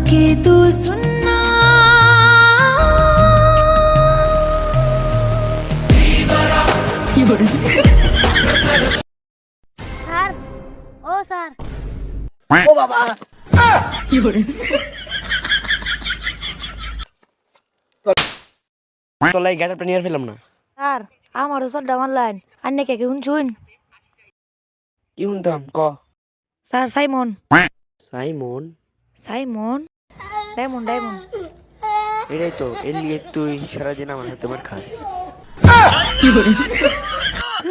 के तू सुनना স্যার ও স্যার ও বাবা তোলাই গেটআপটা নিয়ে ফেলাম না। স্যার আমার স্যার ডামার লাইন আন্নে কে কেউন শুন কি শুনতাম ক? Sir Simon Simon? Simon diamond diamond এটাই তো, এর লিয়ে তুই সারাদিন আমার হাতে মার খাস।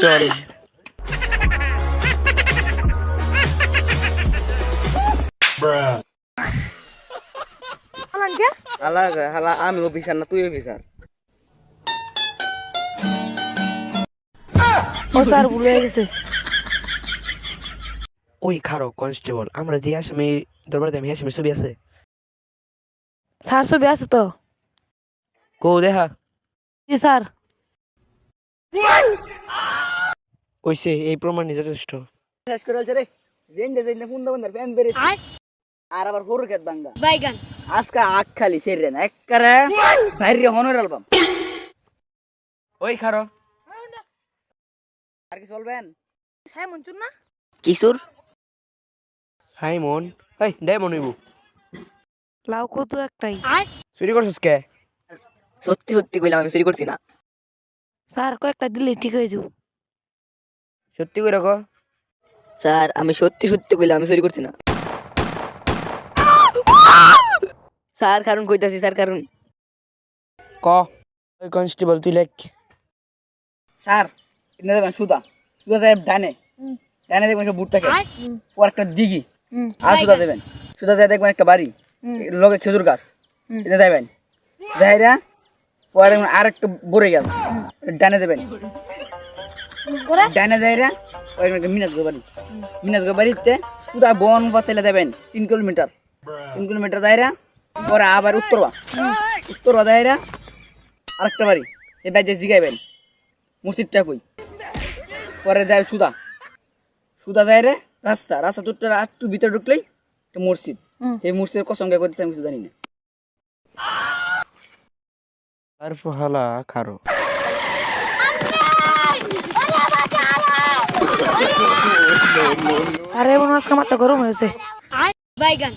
চল বলেন কে হালা হালা আমি অফিসার না তুই অফিসার। ও স্যার ভুল হয়ে গেছে। ওই খারো কনস্টেবল, আমরা যে আসামি দরবারে আমি আসামি ছবি আছে স্যার ছবি আছে তো? কো দেখা জি স্যার। ওইসে এই প্রমাণই যথেষ্ট। শেষ করে আলছে রে জেন্দে জেন্দে ফুন্ডা বন্দার ফ্যান বেরে আর আবার হরু খেত বাঙ্গা বাইগান আজকে আখ খালি সেরে না একবারে বাইরে হনর অ্যালবাম। ওই খারো আর কি চলবেন? সাইমন চুন না কিশোর সাইমন এই ডায়মন্ড হইব। লাউ কত একটাই। চুরি করছিস কে? সত্যি সত্যি কইলাম আমি চুরি করছি না। স্যার কয়েকটা দিলে ঠিক হয়ে যাবো। সত্যি করে ক। স্যার আমি সত্যি সত্যি কইলাম আমি চুরি করছি না। স্যার কারণ কইতাছি স্যার কারণ। ক ওই কনস্টেবল তুই লেখ। স্যার এনে দেবেন সুদা সুদা সাহেব ডানে ডানে দেখবেন একটা বুটটাকে পর একটা দিঘি আর সুদা দেবেন সুদা যায় দেখবেন একটা বাড়ি লগে খেজুর গাছ এটা দেবেন যাইরা পরে আর একটা বড়ই গাছ ডানে দেবেন ডানে যাইরা ওই একটা মিনাজগো বাড়ি মিনাজগো বাড়িতে সুদা বন পাতালে দেবেন 3 কিলোমিটার 3 কিলোমিটার যাইরা পরে আবার উত্তরবা যাইরা আরেকটা বাড়ি এই বাজে জিগাইবেন মসজিদটা কই পরে যায় সুদা সুদা যায় রে রাস্তা রাস্তা তো একটু ভিতরে ঢুকলেই একটা মসজিদ এই মসজিদের কসম কে করতেছে আমি কিছু জানি না। আর ফহালা খারো আরে মনে আজকে মাথা গরম হয়েছে। বাইগান